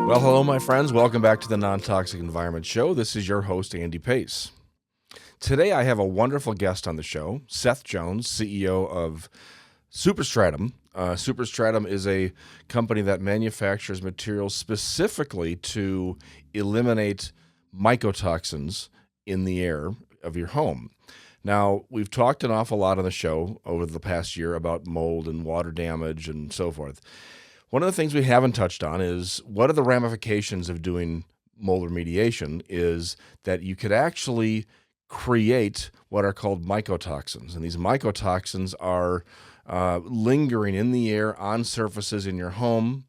Well, hello, my friends. Welcome back to the Non-Toxic Environment Show. This is your host, Andy Pace. Today, I have a wonderful guest on the show, Seth Jones, CEO of Superstratum. Superstratum is a company that manufactures materials specifically to eliminate mycotoxins in the air of your home. Now, we've talked an awful lot on the show over the past year about mold and water damage and so forth. One of the things we haven't touched on is what are the ramifications of doing mold remediation is that you could actually create what are called mycotoxins. And these mycotoxins are lingering in the air on surfaces in your home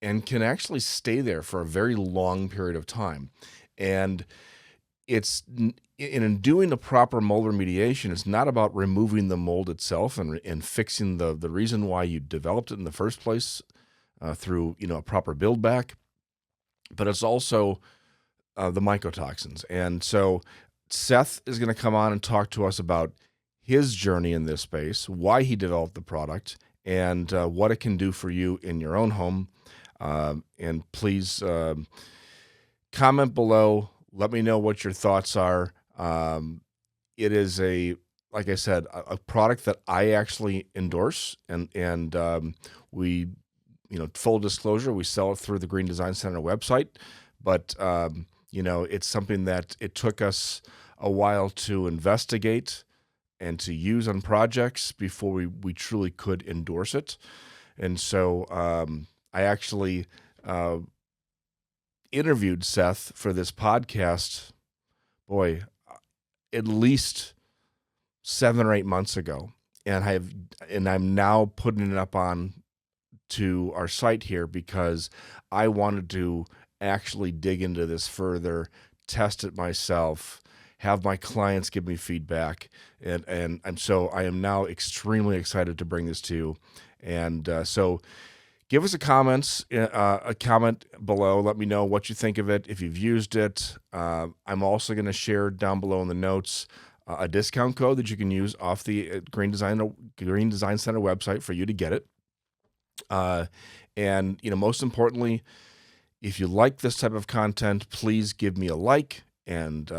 and can actually stay there for a very long period of time. And it's in doing the proper mold remediation, it's not about removing the mold itself and fixing the reason why you developed it in the first place through a proper build back, but it's also the mycotoxins. And so Seth is going to come on and talk to us about his journey in this space, why he developed the product, and what it can do for you in your own home. And please comment below. Let me know what your thoughts are. It is like I said, a product that I actually endorse, and we, full disclosure, we sell it through the Green Design Center website, but it's something that it took us a while to investigate and to use on projects before we truly could endorse it. And so I actually interviewed Seth for this podcast, at least 7 or 8 months ago, and I'm now putting it up on to our site here because I wanted to actually dig into this further, test it myself, have my clients give me feedback, and I am now extremely excited to bring this to you. And so give us a comment below. Let me know what you think of it, if you've used it. I'm also going to share down below in the notes a discount code that you can use off the Green Design Center website for you to get it. And most importantly, if you like this type of content, please give me a like and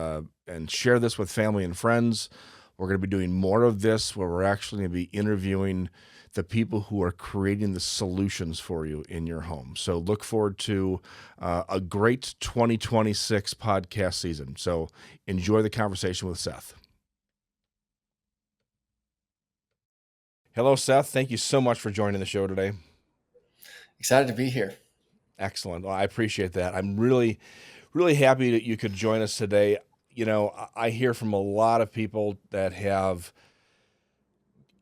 share this with family and friends. We're going to be doing more of this where we're actually going to be interviewing the people who are creating the solutions for you in your home. So look forward to a great 2026 podcast season. So enjoy the conversation with Seth. Hello, Seth. Thank you so much for joining the show today. Excited to be here. Excellent. Well, I appreciate that. I'm really, really happy that you could join us today. I hear from a lot of people that have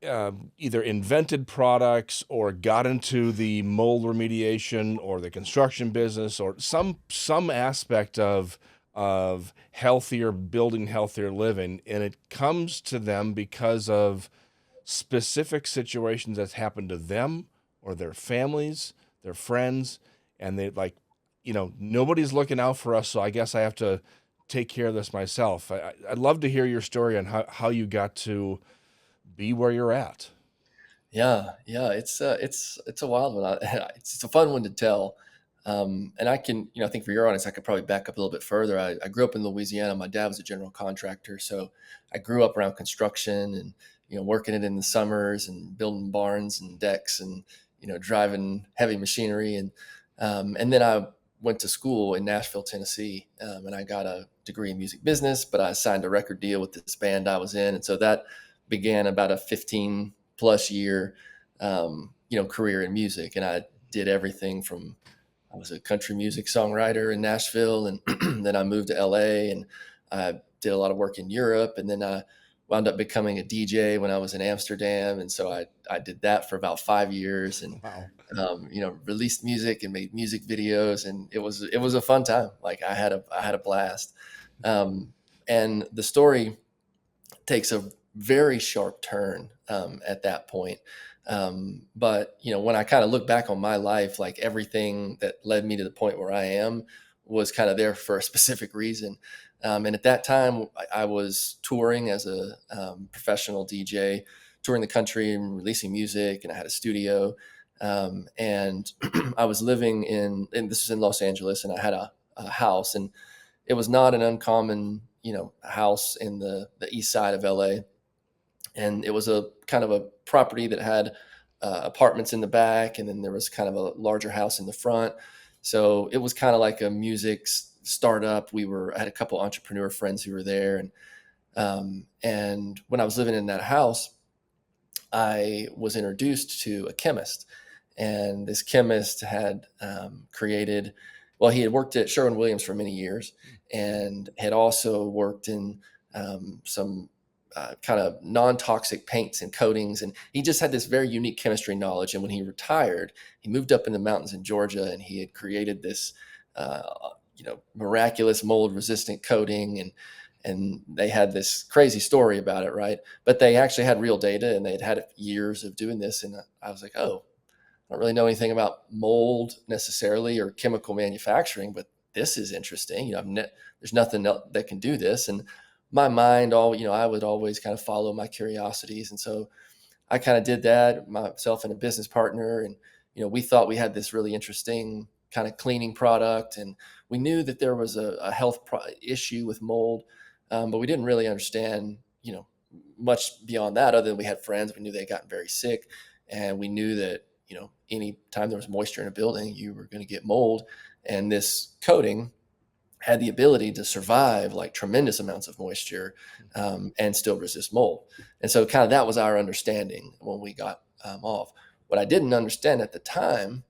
either invented products or got into the mold remediation or the construction business or some aspect of building healthier living, and it comes to them because of specific situations that's happened to them or their families, their friends, and they nobody's looking out for us, so I guess I have to take care of this myself. I'd love to hear your story on how you got to be where you're at. Yeah, it's a wild one. It's a fun one to tell. And I can, I think for your audience, I could probably back up a little bit further. I grew up in Louisiana. My dad was a general contractor, so I grew up around construction and working it in the summers and building barns and decks and driving heavy machinery and then I went to school in Nashville, Tennessee, and I got a degree in music business. But I signed a record deal with this band I was in, and so that began about a 15 plus year career in music. And I did everything from I was a country music songwriter in Nashville, and then I moved to LA, and I did a lot of work in Europe, and then I wound up becoming a DJ when I was in Amsterdam, and so I did that for about 5 years, and Wow. released music and made music videos, and it was a fun time. Like I had a blast, and the story takes a very sharp turn at that point. But when I kind of look back on my life, like everything that led me to the point where I am was kind of there for a specific reason. And at that time, I was touring as a professional DJ, touring the country and releasing music, and I had a studio. And I was living and this was in Los Angeles, and I had a house, and it was not an uncommon, house in the east side of LA. And it was a kind of a property that had apartments in the back, and then there was kind of a larger house in the front. So it was kind of like a music startup. I had a couple entrepreneur friends who were there, and when I was living in that house, I was introduced to a chemist, and this chemist had created. Well, he had worked at Sherwin-Williams for many years, and had also worked in some kind of non-toxic paints and coatings, and he just had this very unique chemistry knowledge. And when he retired, he moved up in the mountains in Georgia, and he had created this, uh, miraculous mold-resistant coating, and they had this crazy story about it, right? But they actually had real data, and they had years of doing this. And I was like, oh, I don't really know anything about mold necessarily or chemical manufacturing, but this is interesting. There's nothing else that can do this. And my mind, I would always kind of follow my curiosities. And so I kind of did that, myself and a business partner. And, we thought we had this really interesting kind of cleaning product. And we knew that there was a health issue with mold, but we didn't really understand, much beyond that, other than we had friends. We knew they had gotten very sick. And we knew that, any time there was moisture in a building, you were going to get mold. And this coating had the ability to survive like tremendous amounts of moisture, and still resist mold. And so, kind of, that was our understanding when we got off. What I didn't understand at the time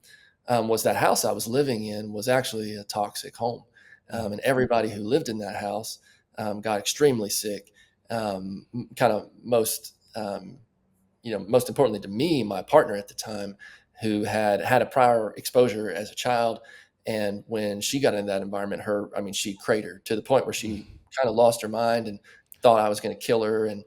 was that house I was living in was actually a toxic home, and everybody who lived in that house got extremely sick. Kind of most importantly to me, my partner at the time, who had had a prior exposure as a child. And when she got in that environment, she cratered to the point where she kind of lost her mind and thought I was going to kill her, and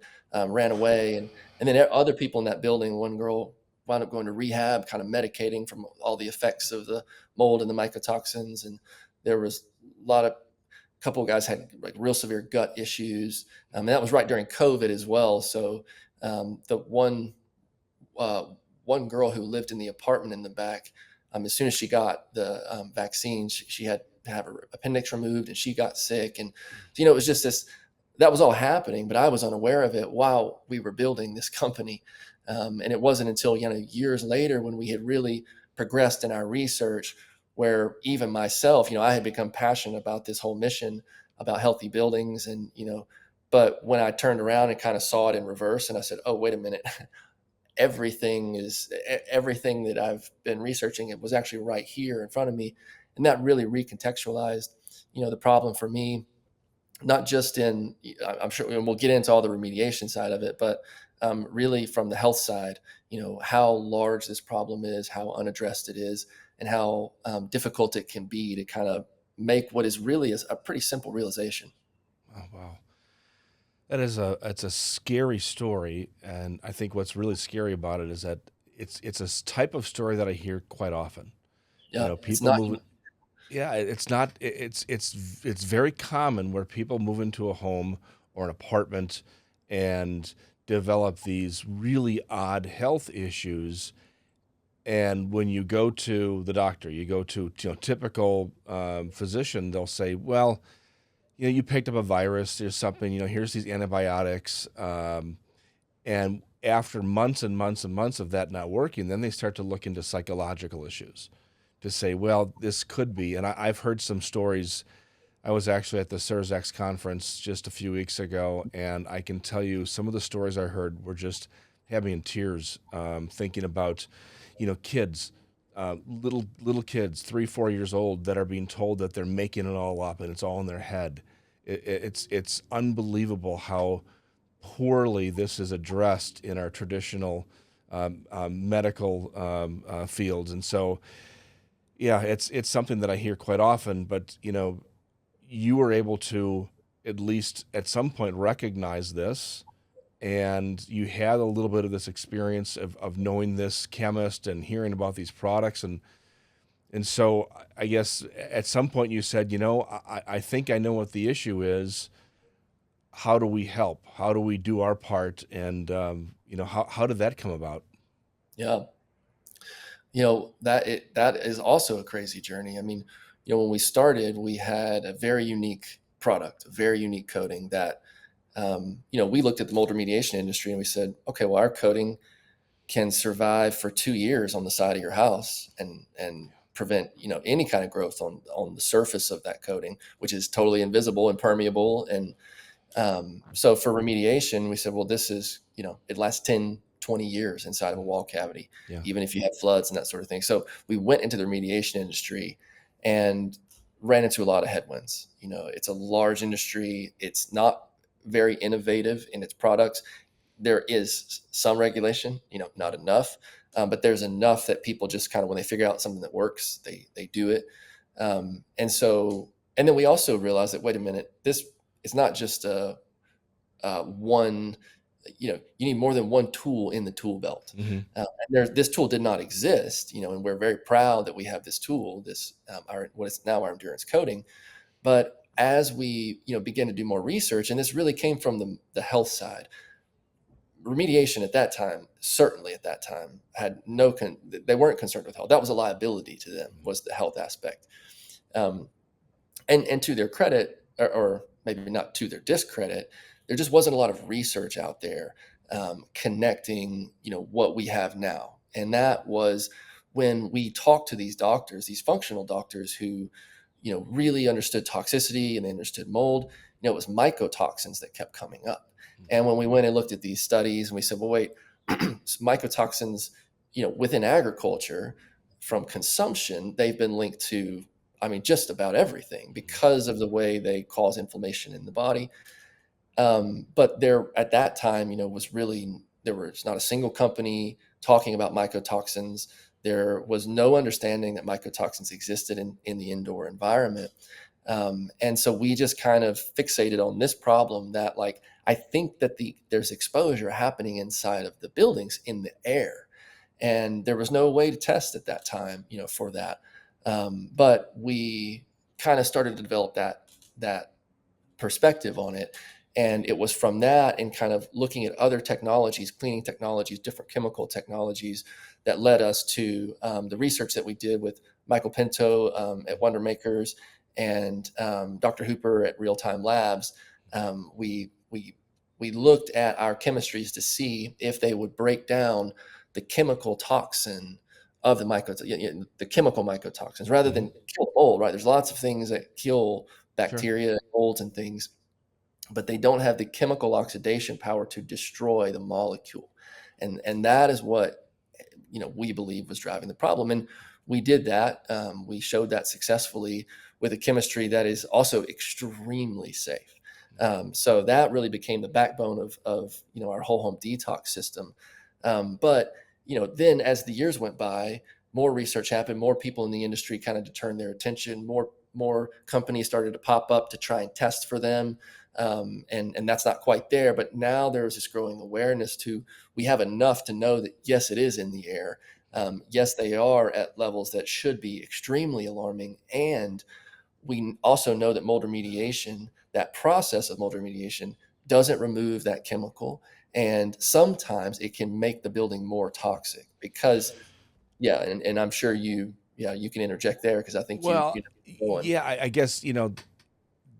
ran away. And then other people in that building, one girl wound up going to rehab, kind of medicating from all the effects of the mold and the mycotoxins. And there was a couple of guys had like real severe gut issues. And that was right during COVID as well. So the uh, one girl who lived in the apartment in the back, as soon as she got the vaccine, she had to have her appendix removed, and she got sick. And it was just this, that was all happening, but I was unaware of it while we were building this company. And it wasn't until years later, when we had really progressed in our research, where even myself, I had become passionate about this whole mission about healthy buildings. And but when I turned around and kind of saw it in reverse, and I said, oh, wait a minute, everything that I've been researching, it was actually right here in front of me. And that really recontextualized, the problem for me, not just in, I'm sure, and we'll get into all the remediation side of it, but really from the health side, how large this problem is, how unaddressed it is, and how difficult it can be to kind of make what is really a pretty simple realization. Oh, wow. It's a scary story, and I think what's really scary about it is that it's a type of story that I hear quite often. Yeah, it's People not. move. Yeah, it's not. It's very common where people move into a home or an apartment and develop these really odd health issues. And when you go to the doctor, you go to typical physician, they'll say, well, you picked up a virus or something. Here's these antibiotics. And after months and months and months of that not working, then they start to look into psychological issues to say, well, this could be. And I've heard some stories. I was actually at the Surzax conference just a few weeks ago, and I can tell you some of the stories I heard were just had me in tears, thinking about, kids, little kids, 3, 4 years old, that are being told that they're making it all up and it's all in their head. It's unbelievable how poorly this is addressed in our traditional medical fields. And so, yeah, it's something that I hear quite often. But you were able to at least at some point recognize this, and you had a little bit of this experience of knowing this chemist and hearing about these products. And so I guess at some point you said, I think I know what the issue is. How do we help? How do we do our part? And how did that come about? Yeah. That is also a crazy journey. I mean, when we started, we had a very unique product, a very unique coating that, we looked at the mold remediation industry and we said, okay, well, our coating can survive for 2 years on the side of your house and prevent any kind of growth on the surface of that coating, which is totally invisible and permeable. And so for remediation, we said, well, this is, it lasts 10, 20 years inside of a wall cavity, Yeah. even if you have floods and that sort of thing. So we went into the remediation industry and ran into a lot of headwinds. It's a large industry. It's not very innovative in its products. There is some regulation, not enough, but there's enough that people just kind of, when they figure out something that works, they do it. And then we also realized that, wait a minute, this is not just one, you need more than one tool in the tool belt. Hmm. This tool did not exist, and we're very proud that we have this tool, what is now our endurance coating. But as we, began to do more research, and this really came from the health side, remediation at that time, certainly at that time, had they weren't concerned with health. That was a liability to them, was the health aspect. Um, and to their credit, or maybe not to their discredit, there just wasn't a lot of research out there connecting, what we have now. And that was when we talked to these doctors, these functional doctors who, really understood toxicity and they understood mold. It was mycotoxins that kept coming up. And when we went and looked at these studies, and we said, well, wait, mycotoxins, within agriculture from consumption, they've been linked to, I mean, just about everything because of the way they cause inflammation in the body. But there, at that time, there was not a single company talking about mycotoxins. There was no understanding that mycotoxins existed in the indoor environment. And so we just kind of fixated on this problem that, like, I think that there's exposure happening inside of the buildings in the air. And there was no way to test at that time, for that. But we kind of started to develop that perspective on it. And it was from that and kind of looking at other technologies, cleaning technologies, different chemical technologies, that led us to the research that we did with Michael Pinto at Wonder Makers and Dr. Hooper at Real Time Labs. We looked at our chemistries to see if they would break down the chemical toxin of the chemical mycotoxins rather than kill mold. Right? There's lots of things that kill Sure. bacteria, molds, and things, but they don't have the chemical oxidation power to destroy the molecule. And that is what, we believe was driving the problem. And we did that. We showed that successfully with a chemistry that is also extremely safe. So that really became the backbone of our whole home detox system. But then as the years went by, more research happened, more people in the industry kind of turned their attention, more companies started to pop up to try and test for them. And that's not quite there, but now there's this growing awareness we have enough to know that, yes, it is in the air. Yes, they are at levels that should be extremely alarming. And we also know that mold remediation, that process of mold remediation, doesn't remove that chemical. And sometimes it can make the building more toxic because, yeah, and I'm sure you can interject there because I think Well, know one. yeah, I guess,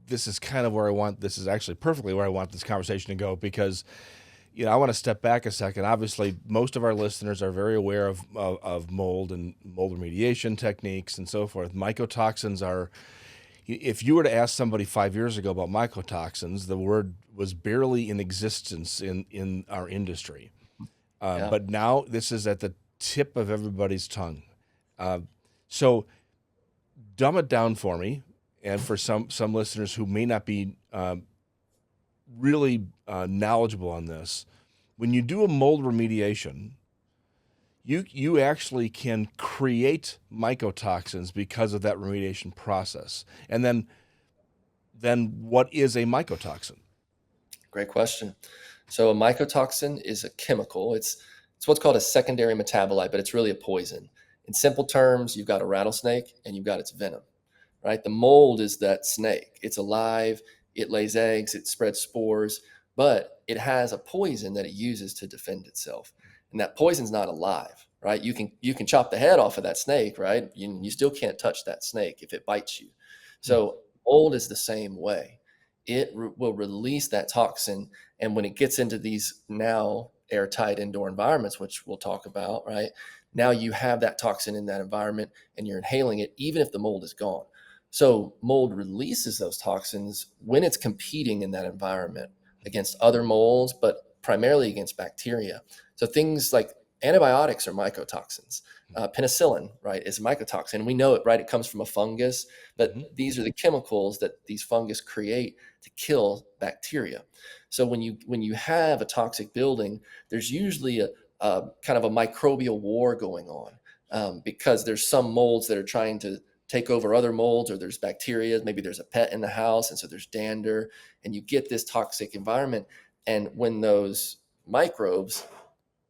this is kind of where this is actually perfectly where I want this conversation to go because, I want to step back a second. Obviously, most of our listeners are very aware of mold and mold remediation techniques and so forth. Mycotoxins are, if you were to ask somebody 5 years ago about mycotoxins, the word was barely in existence in our industry. Yeah. But now this is at the tip of everybody's tongue. So dumb it down for me, and for some listeners who may not be really knowledgeable on this. When you do a mold remediation, you actually can create mycotoxins because of that remediation process. And then what is a mycotoxin? Great question. So a mycotoxin is a chemical. It's what's called a secondary metabolite, but it's really a poison. In simple terms, you've got a rattlesnake and you've got its venom, right? The mold is that snake. It's alive, it lays eggs, it spreads spores, but it has a poison that it uses to defend itself. And that poison's not alive, right? You can chop the head off of that snake, right? You still can't touch that snake if it bites you. Mm. So mold is the same way. Will release that toxin, and when it gets into these now airtight indoor environments, which we'll talk about, right? Now you have that toxin in that environment and you're inhaling it even if the mold is gone. So mold releases those toxins when it's competing in that environment against other molds, but primarily against bacteria. So things like antibiotics are mycotoxins. Penicillin, right, is a mycotoxin. We know it, right? It comes from a fungus, but Mhm. these are the chemicals that these fungus create to kill bacteria. So when you have a toxic building, there's usually a kind of a microbial war going on, because there's some molds that are trying to take over other molds, or there's bacteria, maybe there's a pet in the house, and so there's dander, and you get this toxic environment. And when those microbes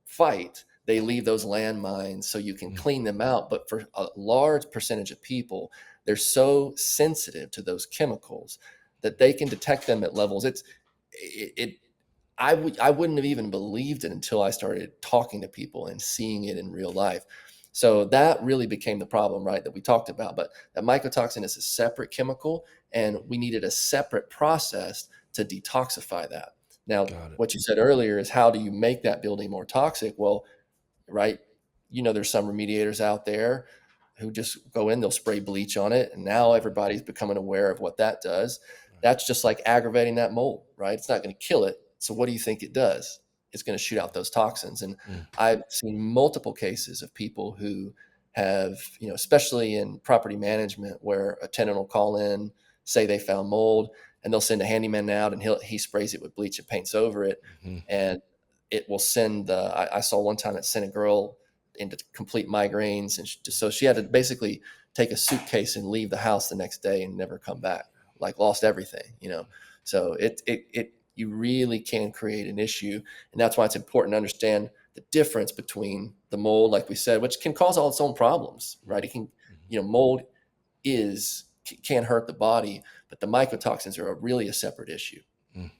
fight, they leave those landmines so you can Mm. clean them out. But for a large percentage of people, they're so sensitive to those chemicals that they can detect them at levels. It I wouldn't have even believed it until I started talking to people and seeing it in real life. So that really became the problem, right, that we talked about. But that mycotoxin is a separate chemical, and we needed a separate process to detoxify that. Now, Got it. what you said earlier is, how do you make that building more toxic? Well, right, there's some remediators out there who just go in, they'll spray bleach on it, and now everybody's becoming aware of what that does. Right. That's just like aggravating that mold, right? It's not going to kill it. So what do you think it does? It's going to shoot out those toxins. And Mm. I've seen multiple cases of people who have, especially in property management, where a tenant will call in, say they found mold, and they'll send a handyman out, and he sprays it with bleach and paints over it, Mhm. and it will send I saw one time it sent a girl into complete migraines, and so she had to basically take a suitcase and leave the house the next day and never come back, like lost everything. So it you really can create an issue, and that's why it's important to understand the difference between the mold, like we said, which can cause all its own problems, right? It can, Mhm. mold can hurt the body, but the mycotoxins are really a separate issue. Mm.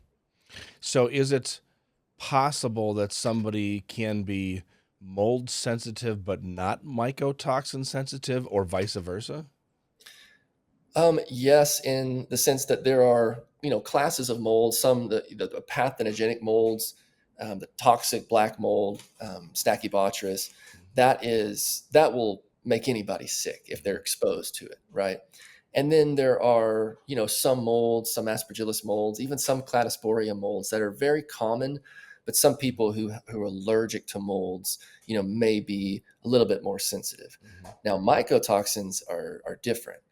So is it possible that somebody can be mold sensitive but not mycotoxin sensitive, or vice versa? Yes, in the sense that there are, classes of molds, some the pathogenic molds, the toxic black mold, Stachybotrys, that will make anybody sick if they're Mhm. exposed to it, right? And then there are, some molds, some Aspergillus molds, even some Cladosporium molds that are very common, but some people who are allergic to molds, may be a little bit more sensitive. Mhm. Now, mycotoxins are different.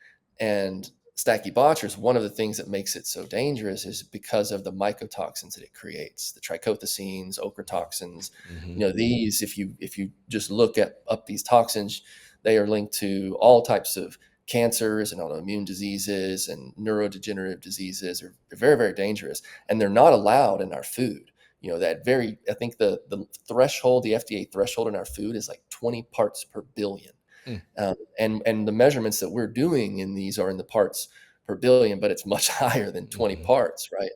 And Stachybotrys, one of the things that makes it so dangerous is because of the mycotoxins that it creates, the trichothecenes, ochratoxins. Mhm. These, if you just look at up these toxins, they are linked to all types of cancers and autoimmune diseases and neurodegenerative diseases. Are very, very dangerous, and they're not allowed in our food. I think the threshold, the FDA threshold in our food is like 20 parts per billion. Mm. And the measurements that we're doing in these are in the parts per billion, but it's much higher than 20 Mhm. parts, right?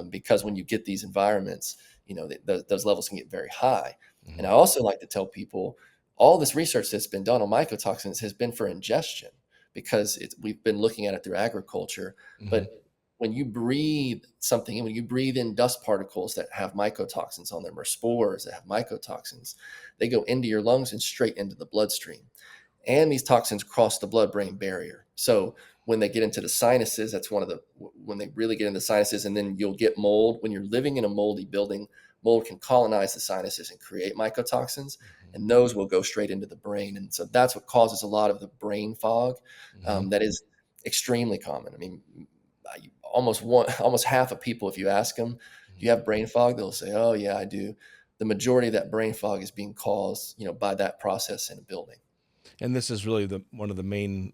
Because when you get these environments, those levels can get very high. And Mhm. I also like to tell people, all this research that's been done on mycotoxins has been for ingestion, because we've been looking at it through agriculture. Mhm. But when you breathe something, when you breathe in dust particles that have mycotoxins on them, or spores that have mycotoxins, they go into your lungs and straight into the bloodstream, and these toxins cross the blood-brain barrier. So when they get into the sinuses, that's when they really get into the sinuses, and then you'll get mold. When you're living in a moldy building, mold can colonize the sinuses and create mycotoxins, Mhm. and those will go straight into the brain. And so that's what causes a lot of the brain fog. Mhm. That is extremely common. I mean, almost half of people, if you ask them, do you have brain fog? They'll say, oh yeah, I do. The majority of that brain fog is being caused, by that process in a building. And this is really one of the main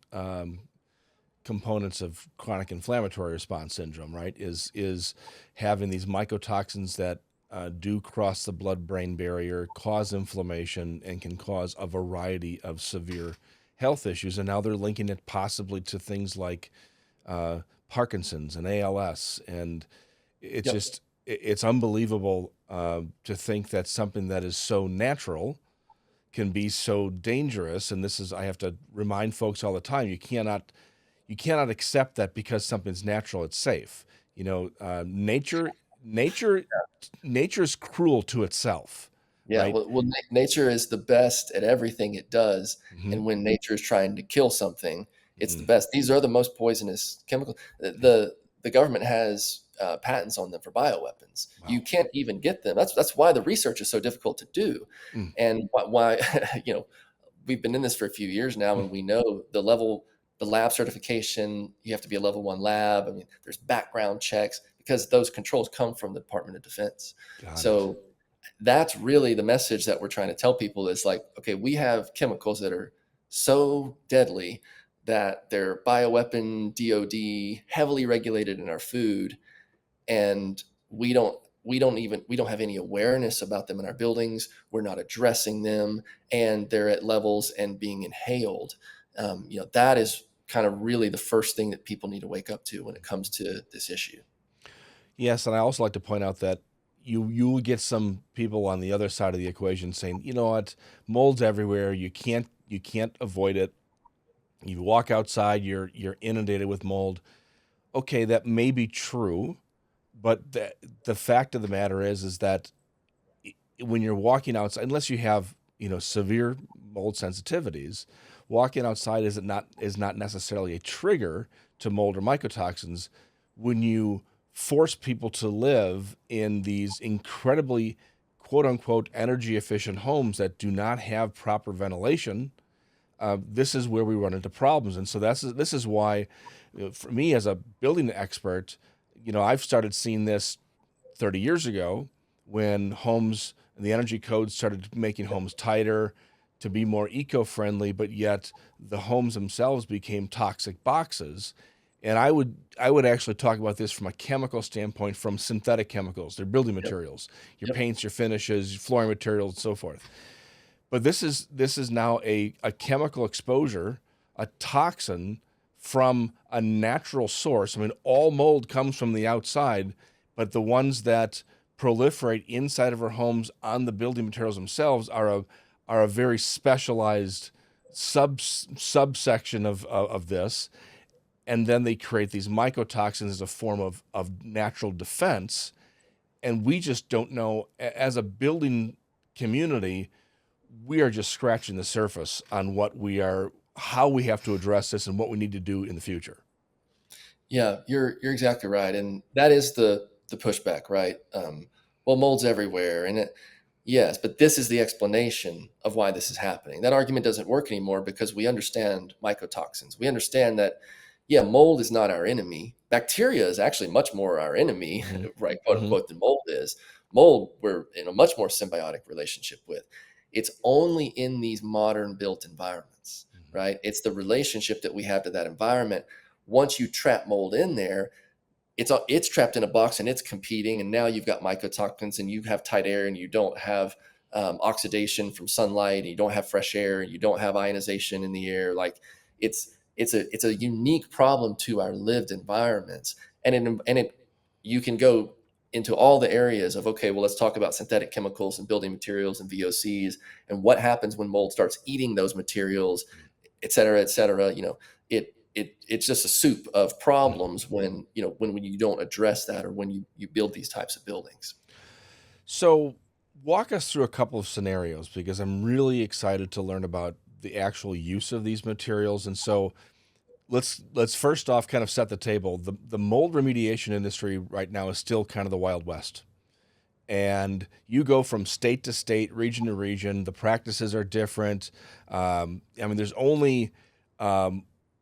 components of chronic inflammatory response syndrome, right? Is having these mycotoxins that do cross the blood-brain barrier, cause inflammation, and can cause a variety of severe health issues. And now they're linking it possibly to things like uh, Parkinson's and ALS, and it's Yep. just it's unbelievable to think that something that is so natural can be so dangerous. And this is, I have to remind folks all the time, you cannot accept that because something's natural, it's safe. Nature, nature's cruel to itself, Yeah, right? well, nature is the best at everything it does, Hmm. and when nature is trying to kill something, it's the Hmm. best. These are the most poisonous chemicals. The government has patents on them for bioweapons. You Wow. can't even get them. That's why the research is so difficult to do, Mm. and why we've been in this for a few years now, and we know the lab certification. You have to be a level 1 lab. I mean, there's background checks because those controls come from the Department of Defense. Got it. So that's really the message that we're trying to tell people is like, okay, we have chemicals that are so deadly that they're bioweapon, DOD, heavily regulated in our food, and we don't have any awareness about them in our buildings. We're not addressing them, and they're at levels and being inhaled. That is kind of really the first thing that people need to wake up to when it comes to this issue. Yes, and I also like to point out that you will get some people on the other side of the equation saying, you know what, mold's everywhere. You can't avoid it. You walk outside, you're inundated with mold. Okay, that may be true, but the fact of the matter is that when you're walking outside, unless you have severe mold sensitivities, walking outside is not necessarily a trigger to mold or mycotoxins. When you force people to live in these incredibly quote unquote energy efficient homes that do not have proper ventilation, this is where we run into problems. And so this is why, for me as a building expert, I've started seeing this 30 years ago when homes and the energy codes started making homes tighter to be more eco-friendly, but yet the homes themselves became toxic boxes. And I would actually talk about this from a chemical standpoint, from synthetic chemicals, their building Yep. materials, your Yep. paints, your finishes, your flooring materials, and so forth. But this is now a chemical exposure, a toxin from a natural source. I mean, all mold comes from the outside, but the ones that proliferate inside of our homes on the building materials themselves are a very specialized subsection of this. And then they create these mycotoxins as a form of natural defense. And we just don't know, as a building community, we are just scratching the surface on how we have to address this and what we need to do in the future. Yeah, you're exactly right, and that is the pushback, right? Well, mold's everywhere, and yes, but this is the explanation of why this is happening. That argument doesn't work anymore because we understand mycotoxins. We understand that, yeah, mold is not our enemy. Bacteria is actually much more our enemy, Hmm. right, quote Hmm. unquote, than mold is. Mold, we're in a much more symbiotic relationship with. It's only in these modern built environments, right? It's the relationship that we have to that environment. Once you trap mold in there, it's trapped in a box and it's competing, and now you've got mycotoxins and you have tight air and you don't have oxidation from sunlight, and you don't have fresh air, and you don't have ionization in the air. Like it's a unique problem to our lived environments, and it you can go into all the areas of, okay, well, let's talk about synthetic chemicals and building materials and VOCs and what happens when mold starts eating those materials, et cetera, et cetera. It's just a soup of problems when you don't address that, or when you build these types of buildings. So, walk us through a couple of scenarios because I'm really excited to learn about the actual use of these materials. And so, let's first off kind of set the table. The mold remediation industry right now is still kind of the Wild West. And you go from state to state, region to region. The practices are different. I mean, there's only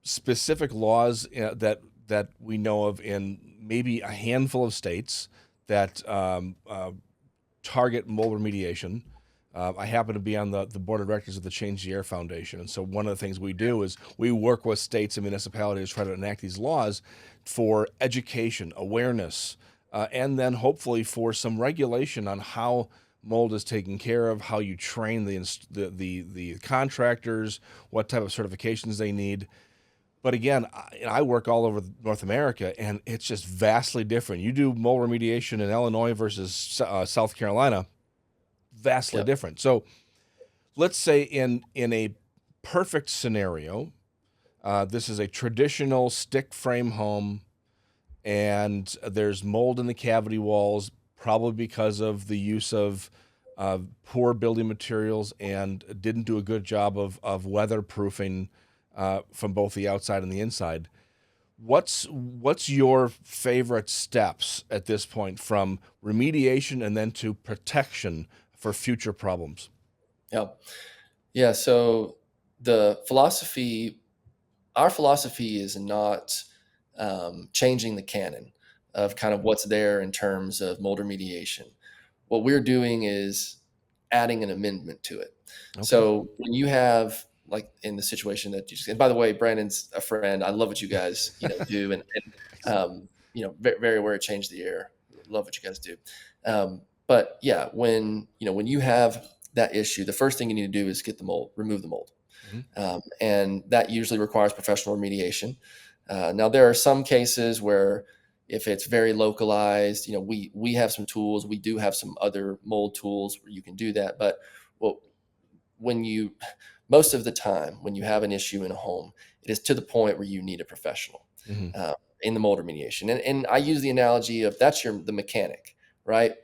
specific laws that we know of in maybe a handful of states that target mold remediation. I happen to be on the board of directors of the Change the Air Foundation. And so one of the things we do is we work with states and municipalities to try to enact these laws for education, awareness, and then hopefully for some regulation on how mold is taken care of, how you train the contractors, what type of certifications they need. But again, I work all over North America, and it's just vastly different. You do mold remediation in Illinois versus South Carolina, vastly Yep. different. So let's say in a perfect scenario, this is a traditional stick frame home, and there's mold in the cavity walls, probably because of the use of poor building materials, and didn't do a good job of weatherproofing from both the outside and the inside. What's your favorite steps at this point, from remediation and then to protection for future problems? Yeah. Yeah. So the philosophy, our philosophy is not changing the canon of kind of what's there in terms of mold remediation. What we're doing is adding an amendment to it. Okay. So when you have, like in the situation that you just, and by the way, Brandon's a friend. I love what you guys, do. Very, very aware of Change the Air. Love what you guys do. But yeah, when you have that issue, the first thing you need to do is get the mold, remove the mold. Mhm. And that usually requires professional remediation. Now, there are some cases where if it's very localized, we have some tools. We do have some other mold tools where you can do that. But well, when you most of the time when you have an issue in a home, it is to the point where you need a professional Mhm. uh, in the mold remediation. And I use the analogy of that's the mechanic, right?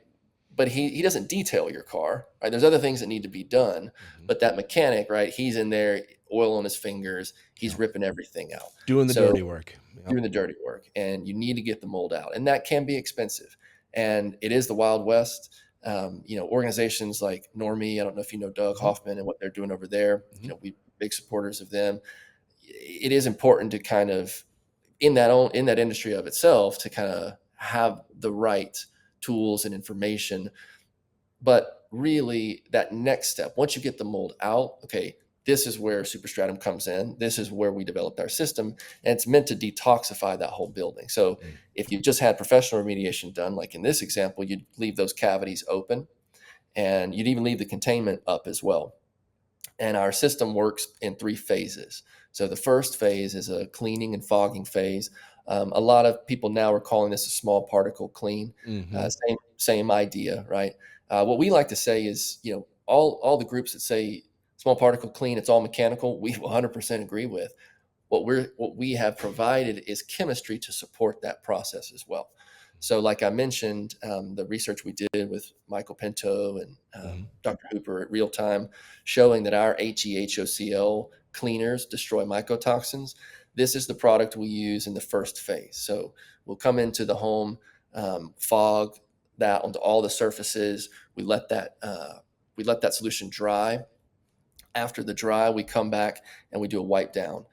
But he doesn't detail your car, right? There's other things that need to be done, Mhm. but that mechanic, right? He's in there, oil on his fingers, Yeah. he's ripping everything out. Doing the So dirty work. Yep. doing the dirty work, and you need to get the mold out, and that can be expensive. And it is the Wild West. Organizations like Normie, I don't know if you know Doug Mhm. Hoffman and what they're doing over there. Mhm. We big supporters of them. It is important to kind of in that industry of itself to kind of have the right tools and information. But really, that next step, once you get the mold out, okay, this is where Superstratum comes in. This is where we developed our system, and it's meant to detoxify that whole building. So Mhm. if you just had professional remediation done, like in this example, you'd leave those cavities open, and you'd even leave the containment up as well. And our system works in three phases. So the first phase is a cleaning and fogging phase. A lot of people now are calling this a small particle clean. Mhm. Same idea, right? What we like to say is, all the groups that say small particle clean, it's all mechanical. We 100% agree with. What we have provided is chemistry to support that process as well. So, like I mentioned, the research we did with Michael Pinto and Mhm. Dr. Hooper at Real Time, showing that our HEHOCl cleaners destroy mycotoxins. This is the product we use in the first phase. So we'll come into the home, fog that onto all the surfaces. We let that solution dry. After the dry, we come back and we do a wipe down.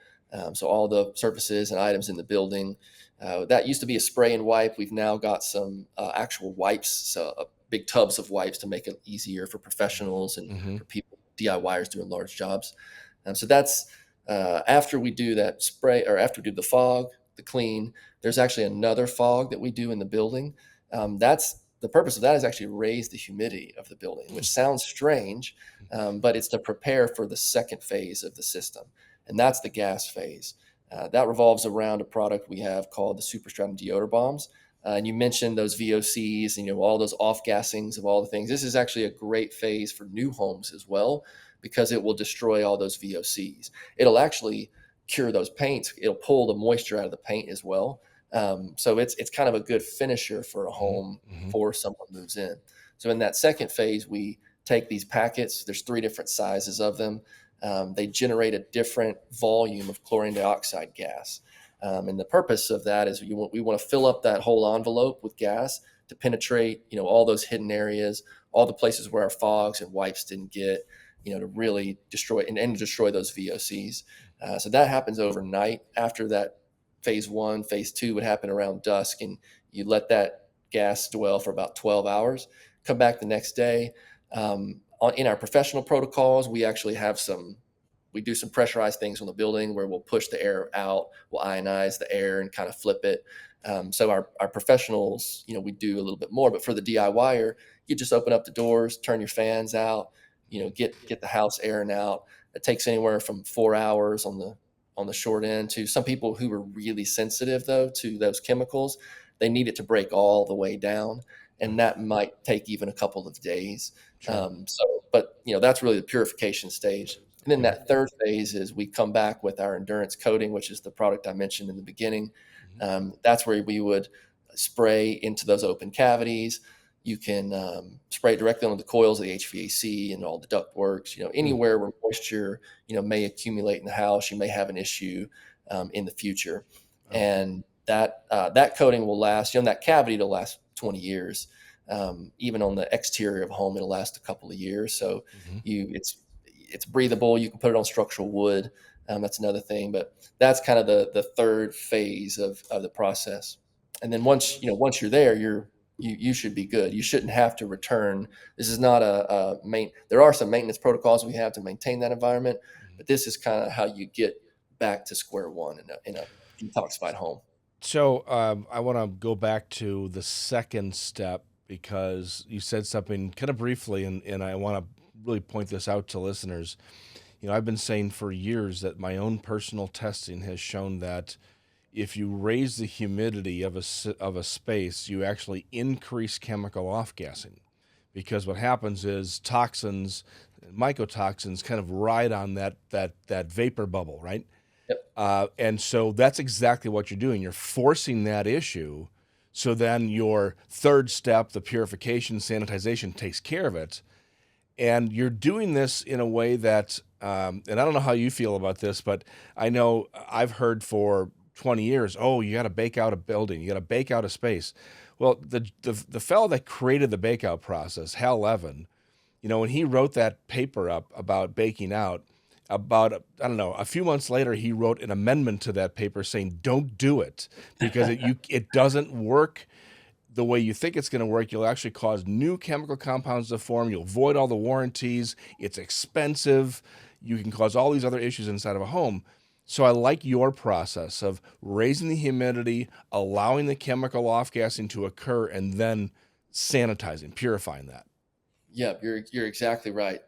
So all the surfaces and items in the building. That used to be a spray and wipe. We've now got some actual wipes, so big tubs of wipes to make it easier for professionals and Mhm. for people, DIYers doing large jobs. So that's after we do that spray, or after we do the fog, the clean. There's actually another fog that we do in the building. That's the purpose of that is actually raise the humidity of the building, which sounds strange, but it's to prepare for the second phase of the system, and that's the gas phase. That revolves around a product we have called the Superstratum deodor bombs. And you mentioned those VOCs and all those off gassings of all the things. This is actually a great phase for new homes as well, because it will destroy all those VOCs. It'll actually cure those paints. It'll pull the moisture out of the paint as well. So it's kind of a good finisher for a Mhm. home Mhm. before someone moves in. So in that second phase, we take these packets. There's three different sizes of them. They generate a different volume of chlorine dioxide gas. And the purpose of that is we want to fill up that whole envelope with gas to penetrate, all those hidden areas, all the places where our fogs and wipes didn't get, to really destroy and destroy those VOCs. So that happens overnight. After that, phase one, phase two would happen around dusk, and you let that gas dwell for about 12 hours. Come back the next day. In our professional protocols, we do some pressurized things on the building where we'll push the air out, we'll ionize the air and kind of flip it. So our professionals, we do a little bit more, but for the DIYer, you just open up the doors, turn your fans out, get the house airing out. It takes anywhere from 4 hours on the short end to some people who are really sensitive though to those chemicals. They need it to break all the way down, and that might take even a couple of days. Sure. But that's really the purification stage. And then Okay. that third phase is we come back with our endurance coating, which is the product I mentioned in the beginning. Mhm. That's where we would spray into those open cavities. You can spray it directly on the coils of the HVAC and all the duct works. Mm. Anywhere where moisture may accumulate in the house, you may have an issue in the future. Okay. And that coating will last. That cavity will last 20 years. Even on the exterior of a home, it'll last a couple of years. So Mhm. it's breathable. You can put it on structural wood. That's another thing, but that's kind of the third phase of the process. And then once you're there, you should be good. You shouldn't have to return. This is not a main. There are some maintenance protocols we have to maintain that environment, Mhm. but this is kind of how you get back to square one in a detoxified home. So I want to go back to the second step because you said something kind of briefly, and I want to really point this out to listeners. I've been saying for years that my own personal testing has shown that if you raise the humidity of a space, you actually increase chemical off-gassing, because what happens is toxins, mycotoxins, kind of ride on that vapor bubble, right? Yep. And so that's exactly what you're doing. You're forcing that issue. So then your third step, the purification, sanitization, takes care of it. And you're doing this in a way that, and I don't know how you feel about this, but I know I've heard for 20 years, oh, you got to bake out a building, you got to bake out a space. Well, the fellow that created the bake out process, Hal Levin, when he wrote that paper up about baking out, about I don't know, a few months later, he wrote an amendment to that paper saying, "Don't do it because it doesn't work the way you think it's going to work. You'll actually cause new chemical compounds to form. You'll void all the warranties. It's expensive. You can cause all these other issues inside of a home." So I like your process of raising the humidity, allowing the chemical off-gassing to occur, and then sanitizing, purifying that. Yeah, you're exactly right.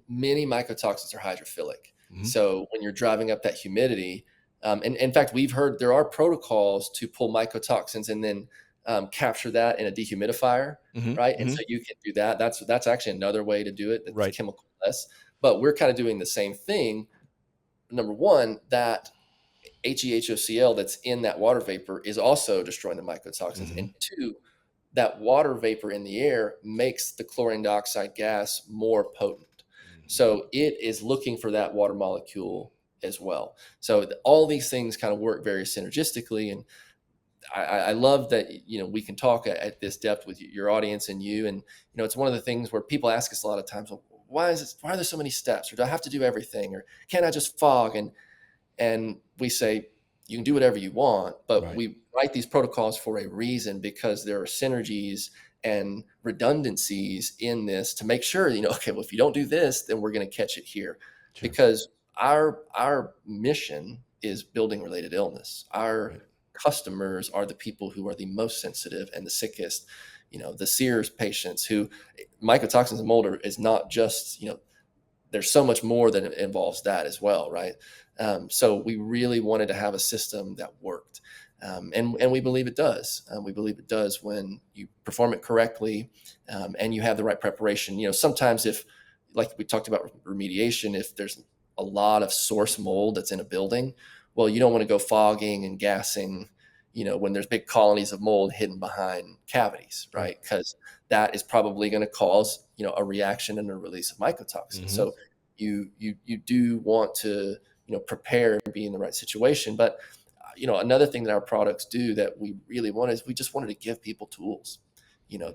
Many mycotoxins are hydrophilic. Hmm. So when you're driving up that humidity, and in fact, we've heard there are protocols to pull mycotoxins and then capture that in a dehumidifier, Hmm. right? And Hmm. so you can do that. That's actually another way to do it. That's Right. chemical less, but we're kind of doing the same thing. Number one, that HEHOCl that's in that water vapor is also destroying the mycotoxins, Hmm. and two, that water vapor in the air makes the chlorine dioxide gas more potent. Hmm. So it is looking for that water molecule as well. So all these things kind of work very synergistically. And I love that, we can talk at this depth with your audience and you. And, it's one of the things where people ask us a lot of times, well, why are there so many steps? Or do I have to do everything? Or can I just fog? And we say, you can do whatever you want, but Right. we write these protocols for a reason because there are synergies and redundancies in this to make sure, okay, well, if you don't do this, then we're going to catch it here. Sure. Because our mission is building related illness. Our Right. customers are the people who are the most sensitive and the sickest, the Sears patients who mycotoxins and mold is not just, there's so much more that involves that as well, right? So we really wanted to have a system that worked, and we believe it does. We believe it does when you perform it correctly, and you have the right preparation. Sometimes if, like we talked about remediation, if there's a lot of source mold that's in a building, well, you don't want to go fogging and gassing, when there's big colonies of mold hidden behind cavities, Right. right? Because that is probably going to cause a reaction and a release of mycotoxins. Hmm. So you do want to prepare and be in the right situation. But another thing that our products do that we really want is we just wanted to give people tools,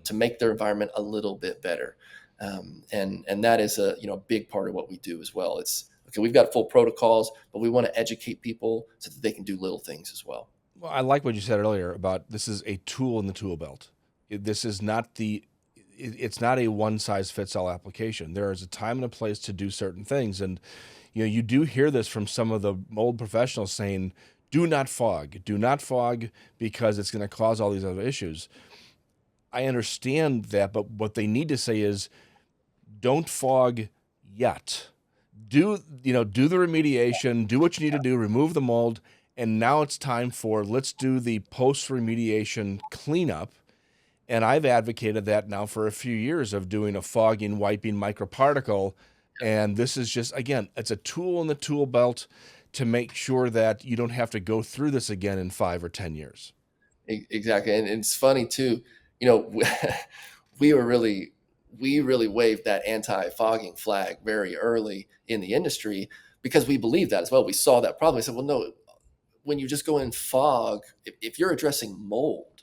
to make their environment a little bit better. And that is a big part of what we do as well. It's okay. We've got full protocols, but we want to educate people so that they can do little things as well. Well, I like what you said earlier about this is a tool in the tool belt. This is not it's not a one size fits all application. There is a time and a place to do certain things. And, you do hear this from some of the mold professionals saying, do not fog because it's going to cause all these other issues. I understand that, but what they need to say is don't fog yet. Do the remediation, do what you need to do, remove the mold, and now it's time for let's do the post remediation cleanup, And I've advocated that now for a few years of doing a fogging, wiping microparticle. And this is just, again, it's a tool in the tool belt to make sure that you don't have to go through this again in 5 or 10 years. Exactly. And it's funny too, you know, we were really, we really waved that anti-fogging flag very early in the industry because we believed that as well. We saw that problem. We said, well, no, when you just go in and fog, if you're addressing mold,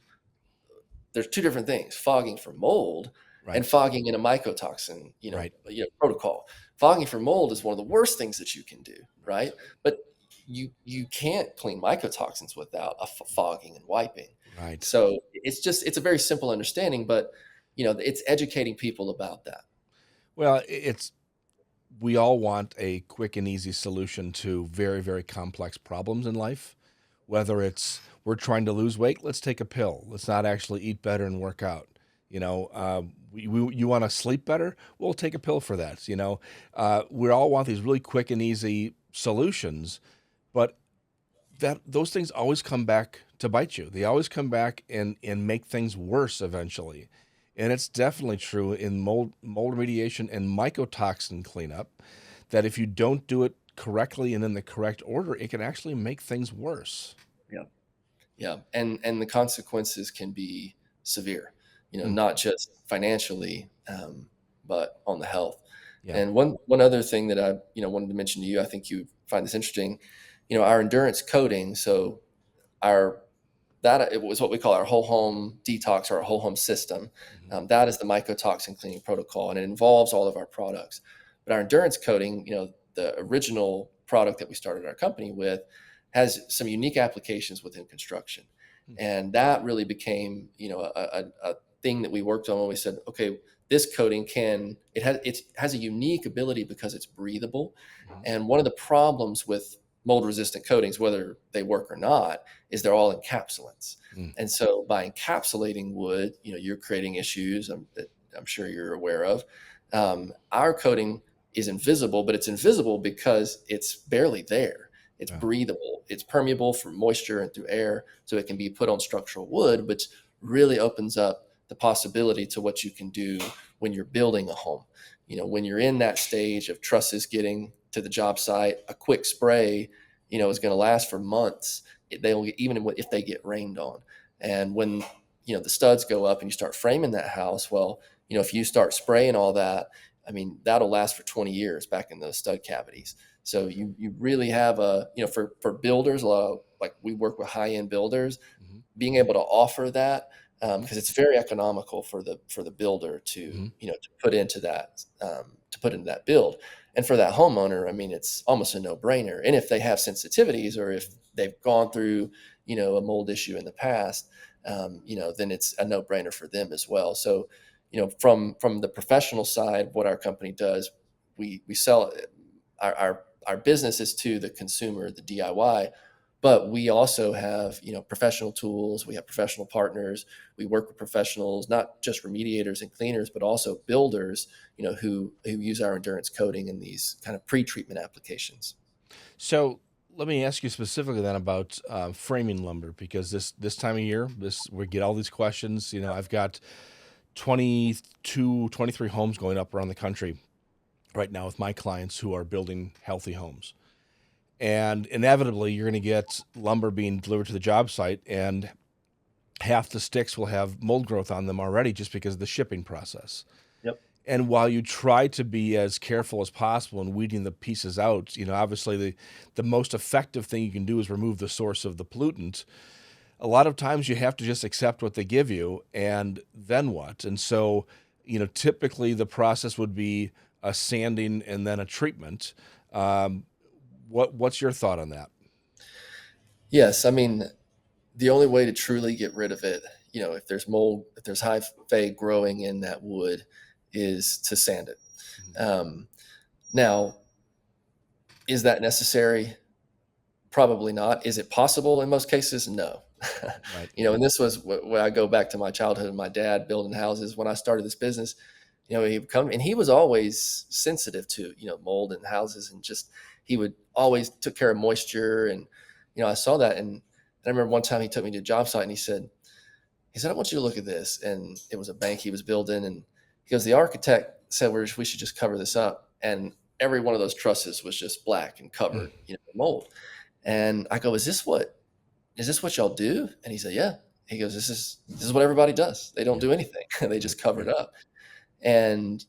there's two different things: fogging for mold Right. and fogging in a mycotoxin, Right. protocol. Fogging for mold is one of the worst things that you can do, Right. right? But you can't clean mycotoxins without fogging and wiping. Right. So it's a very simple understanding, but it's educating people about that. Well, we all want a quick and easy solution to very, very complex problems in life. Whether it's we're trying to lose weight, let's take a pill. Let's not actually eat better and work out. You want to sleep better? We'll take a pill for that. We all want these really quick and easy solutions, but those things always come back to bite you. They always come back and make things worse eventually. And it's definitely true in mold remediation and mycotoxin cleanup that if you don't do it correctly and in the correct order, it can actually make things worse. Yeah. Yeah, and the consequences can be severe, Mm, not just financially, but on the health. yeah. And one other thing that I wanted to mention to you, I think you find this interesting, our endurance coating. So our that it was what we call our whole home detox or our whole home system. Mhm. That is the mycotoxin cleaning protocol, and it involves all of our products. But our endurance coating, the original product that we started our company with, has some unique applications within construction, Mm, and that really became a thing that we worked on when we said, okay, this coating it has a unique ability because it's breathable, mhm. and one of the problems with mold resistant coatings, whether they work or not, is they're all encapsulants. Mm, And so by encapsulating wood, you're creating issues that I'm sure you're aware of. Our coating is invisible, but it's invisible because it's barely there. It's yeah, breathable. It's permeable for moisture and through air, so it can be put on structural wood, which really opens up the possibility to what you can do when you're building a home. When you're in that stage of trusses getting to the job site, a quick spray, is going to last for months. They'll even if they get rained on. And when the studs go up and you start framing that house, well, if you start spraying all that, I mean, that'll last for 20 years back in those stud cavities. So you really have for builders, a lot of, like, we work with high end builders, mhm, being able to offer that, because it's very economical for the builder to mhm, to put into that build, and for that homeowner, I mean, it's almost a no brainer. And if they have sensitivities or if they've gone through a mold issue in the past, then it's a no brainer for them as well. So from the professional side, what our company does, we sell our business is to the consumer, the DIY, but we also have professional tools. We have professional partners. We work with professionals, not just remediators and cleaners, but also builders, who use our endurance coating in these kind of pre-treatment applications. So let me ask you specifically then about framing lumber because this time of year, this we get all these questions. I've got 22, 23 homes going up around the country right now with my clients who are building healthy homes. And inevitably, you're going to get lumber being delivered to the job site, and half the sticks will have mold growth on them already just because of the shipping process. Yep. And while you try to be as careful as possible in weeding the pieces out, obviously the most effective thing you can do is remove the source of the pollutant. A lot of times you have to just accept what they give you, and then what? And so, typically the process would be a sanding and then a treatment. Um, what's your thought on that? Yes, I mean, the only way to truly get rid of it, if there's mold, if there's hyphae growing in that wood, is to sand it. Mhm. Um, Now, is that necessary? Probably not. Is it possible in most cases? No. Right. And this was where I go back to my childhood and my dad building houses. When I started this business, he would come and he was always sensitive to, mold in houses, and just, he would always took care of moisture. And, I saw that. And I remember one time he took me to a job site and he he said, I want you to look at this. And it was a bank he was building. And he goes, the architect said, we should just cover this up. And every one of those trusses was just black and Mm. covered, in mold. And I go, is this what y'all do? And he said, yeah. He goes, this is what everybody does. They don't Yeah. do anything. They Right. just cover Right. it up. And,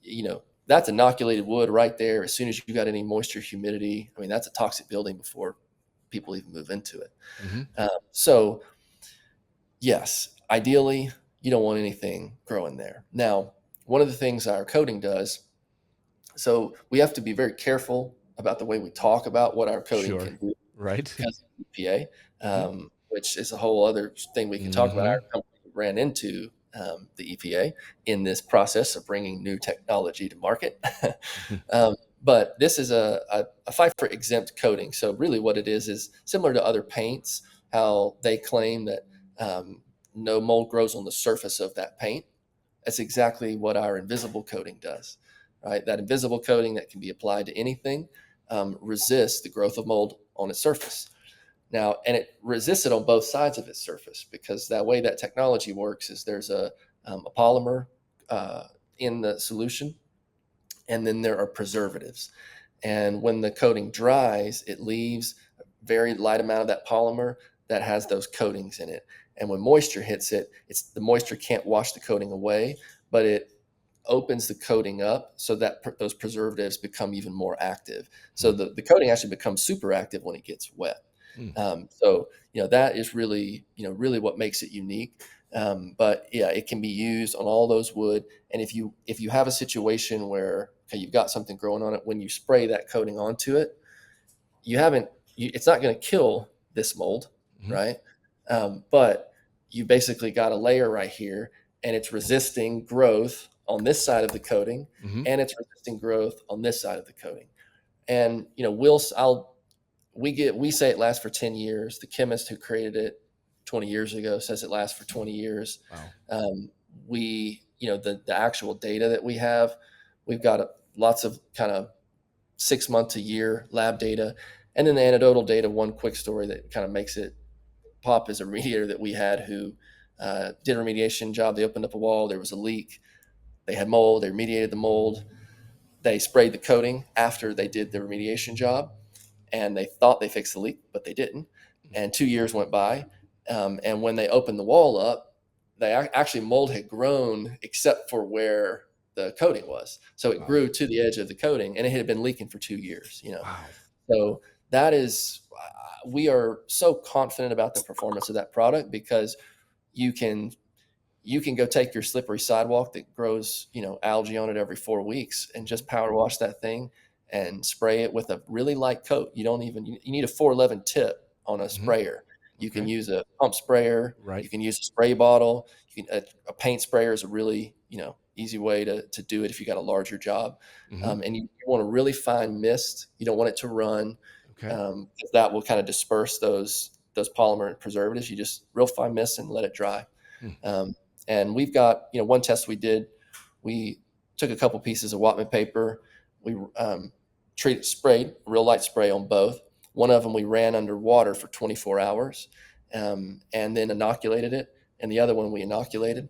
that's inoculated wood right there. As soon as you got any moisture, humidity, I mean, that's a toxic building before people even move into it. Hmm. So yes, ideally, you don't want anything growing there. Now, one of the things our coating does, so we have to be very careful about the way we talk about what our coating Sure. can do Right. because of EPA, Hmm. which is a whole other thing we can talk about. Hmm. Our company ran into the EPA in this process of bringing new technology to market. But this is a FIFRA exempt coating. So really what it is similar to other paints, how they claim that no mold grows on the surface of that paint. That's exactly what our invisible coating does, right? That invisible coating that can be applied to anything resists the growth of mold on its surface. Now, and it resists it on both sides of its surface because that way that technology works is there's a polymer uh, in the solution, and then there are preservatives. And when the coating dries, it leaves a very light amount of that polymer that has those coatings in it. And when moisture hits it, the moisture can't wash the coating away, but it opens the coating up so that those preservatives become even more active. So the coating actually becomes super active when it gets wet. Mm. So that is really really what makes it unique. But yeah, it can be used on all those wood. And if you have a situation where okay, you've got something growing on it, when you spray that coating onto it, you haven't. It's not going to kill this mold, Hmm. right? But you basically got a layer right here, and it's resisting growth on this side of the coating, Hmm. and it's resisting growth on this side of the coating. And we say it lasts for 10 years. The chemist who created it 20 years ago says it lasts for 20 years. Wow. The actual data that we have, we've got lots of kind of 6 months a year lab data. And then the anecdotal data, one quick story that kind of makes it pop is a remediator that we had who did a remediation job. They opened up a wall, there was a leak, they had mold, they remediated the mold, they sprayed the coating after they did the remediation job, and they thought they fixed the leak, but they didn't. And 2 years went by, and when they opened the wall up, they actually mold had grown except for where the coating was. So it Wow. grew to the edge of the coating, and it had been leaking for 2 years. Wow. So that is, we are so confident about the performance of that product because you can go take your slippery sidewalk that grows, algae on it every 4 weeks and just power wash that thing and spray it with a really light coat. You need a 411 tip on a Hmm. sprayer. You can Okay. use a pump sprayer. Right. You can use a spray bottle. A paint sprayer is a really, easy way to do it if you got a larger job. Hmm. And you want a really fine mist. You don't want it to run, Okay. 'cause that will kind of disperse those polymer preservatives. You just real fine mist and let it dry. Mm. Um, and we've got, one test we did, we took a couple pieces of Wattman paper, we sprayed real light spray on both. One of them we ran under water for 24 hours, and then inoculated it. And the other one we inoculated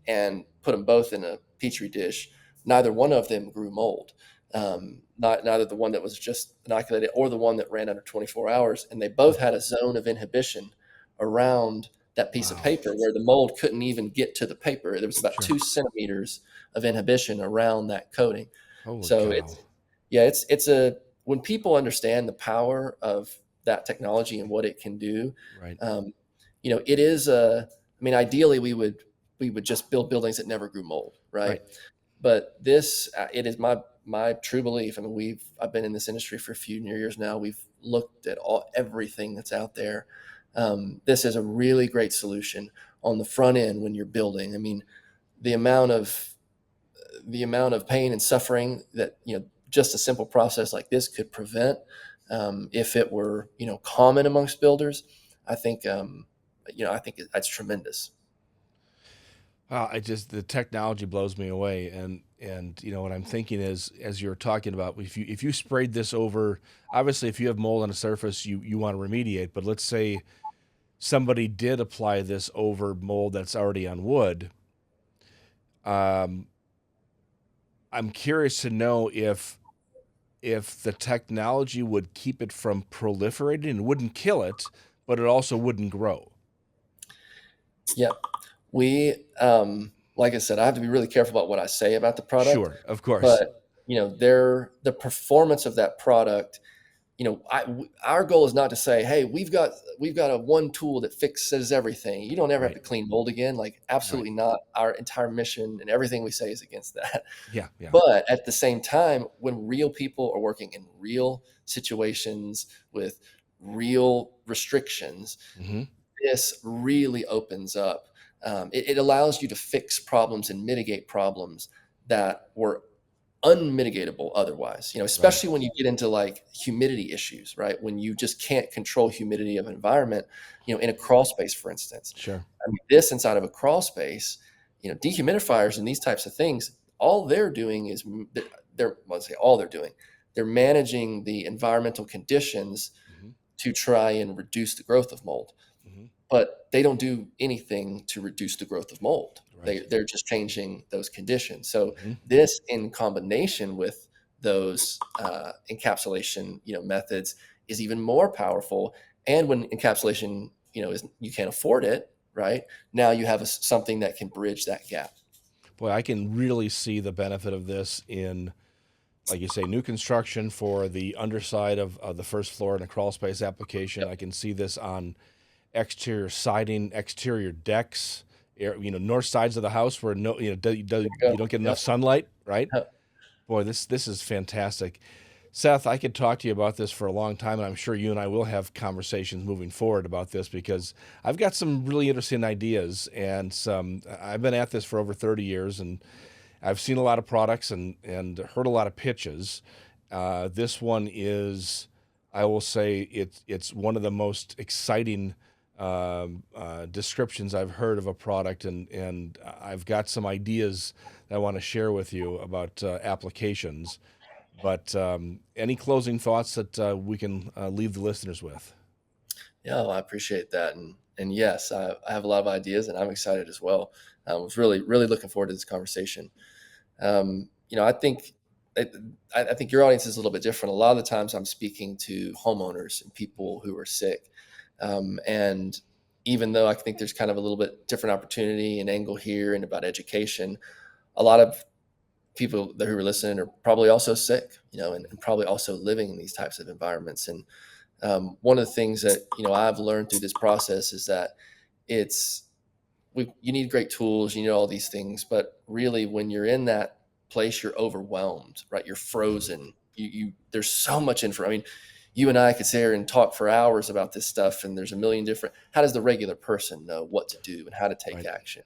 and put them both in a petri dish. Neither one of them grew mold. Neither the one that was just inoculated or the one that ran under 24 hours. And they both had a zone of inhibition around that piece of Wow. paper where the mold couldn't even get to the paper. There was about Sure. 2 centimeters of inhibition around that coating. Holy So cow. when people understand the power of that technology and what it can do, Right. it is I mean, ideally we would just build buildings that never grew mold, right? Right. But this, it is my true belief. I mean, I've been in this industry for a few years now. We've looked at everything that's out there. This is a really great solution on the front end when you're building. I mean, the amount of pain and suffering that just a simple process like this could prevent, if it were common amongst builders, I think that's tremendous. The technology blows me away, and what I'm thinking is, as you're talking about, if you sprayed this over, obviously if you have mold on the surface, you want to remediate, but let's say somebody did apply this over mold that's already on wood, um, I'm curious to know if the technology would keep it from proliferating and wouldn't kill it, but it also wouldn't grow. Yeah. We, like I said, I have to be really careful about what I say about the product, Sure, of course. but the performance of that product, our goal is not to say, hey, we've got a one tool that fixes everything. You don't ever have Right, to clean mold again. Like, right. absolutely not. Our entire mission and everything we say is against that. Yeah, yeah. But at the same time, when real people are working in real situations with real restrictions, Hmm. this really opens up. It allows you to fix problems and mitigate problems that were unmitigatable otherwise. Right. Especially when you get into like humidity issues, right? When you just can't control humidity of an environment. In a crawl space, for instance. Sure. I mean, this inside of a crawl space, dehumidifiers and these types of things, all they're doing is let's say all they're doing, they're managing the environmental conditions Hmm. to try and reduce the growth of mold, Hmm. but they don't do anything to reduce the growth of mold. Right. They're just changing those conditions. So Hmm. this, in combination with those encapsulation methods, is even more powerful. And when encapsulation is, you can't afford it, right? Now you have something that can bridge that gap. Boy, I can really see the benefit of this in, like you say, new construction for the underside of the first floor in a crawl space application. Yep. I can see this on exterior siding, exterior decks, north sides of the house where no, There you you don't get go. enough sunlight, right? Yep. Boy, this is fantastic. Seth, I could talk to you about this for a long time, and I'm sure you and I will have conversations moving forward about this because I've got some really interesting ideas, and I've been at this for over 30 years, and I've seen a lot of products and heard a lot of pitches. This one is, I will say, it's one of the most exciting descriptions I've heard of a product, and I've got some ideas that I want to share with you about applications. But any closing thoughts that we can leave the listeners with? Yeah, well, I appreciate that, and yes, I have a lot of ideas, and I'm excited as well. I was really looking forward to this conversation. I think it, I think your audience is a little bit different. A lot of the times, I'm speaking to homeowners and people who are sick, and even though I think there's kind of a little bit different opportunity and angle here and about education, a lot of people who are listening are probably also sick, and probably also living in these types of environments. And one of the things that I've learned through this process is that it's you need great tools, you need all these things, but really when you're in that place, you're overwhelmed, right? You're frozen. You there's so much info. I mean, you and I could sit here and talk for hours about this stuff, and there's a million different. How does the regular person know what to do and how to take Right. action?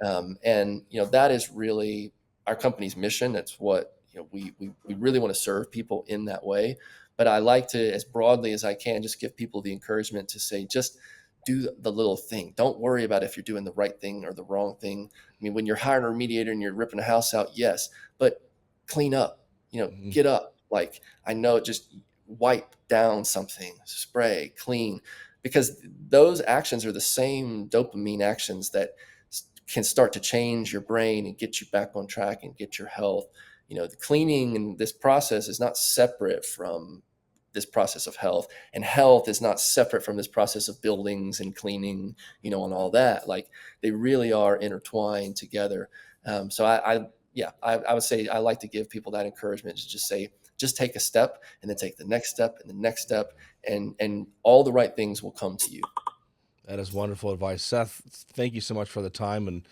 Right. And that is really our company's mission. That's what we really want to serve people in that way. But I like to, as broadly as I can, just give people the encouragement to say, just do the little thing. Don't worry about if you're doing the right thing or the wrong thing. I mean, when you're hiring a remediator and you're ripping a house out, yes, but clean up. Hmm. Get up. Like, I know, just wipe down something, spray, clean, because those actions are the same dopamine actions that can start to change your brain and get you back on track and get your health. The cleaning and this process is not separate from this process of health, and health is not separate from this process of buildings and cleaning, and all that. Like, they really are intertwined together. So I would say I like to give people that encouragement to just say, just take a step and then take the next step and the next step, and all the right things will come to you. That is wonderful advice, Seth. Thank you so much for the time,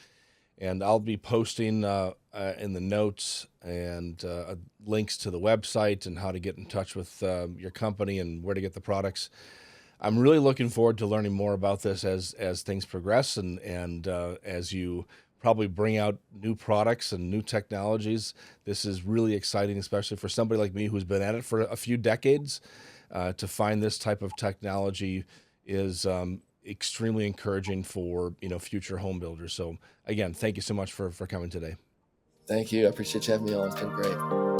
and I'll be posting in the notes and links to the website and how to get in touch with your company and where to get the products. I'm really looking forward to learning more about this as things progress and as you probably bring out new products and new technologies. This is really exciting, especially for somebody like me who's been at it for a few decades. To find this type of technology is extremely encouraging for future home builders. So again, thank you so much for coming today. Thank you. I appreciate you having me on. It's been great.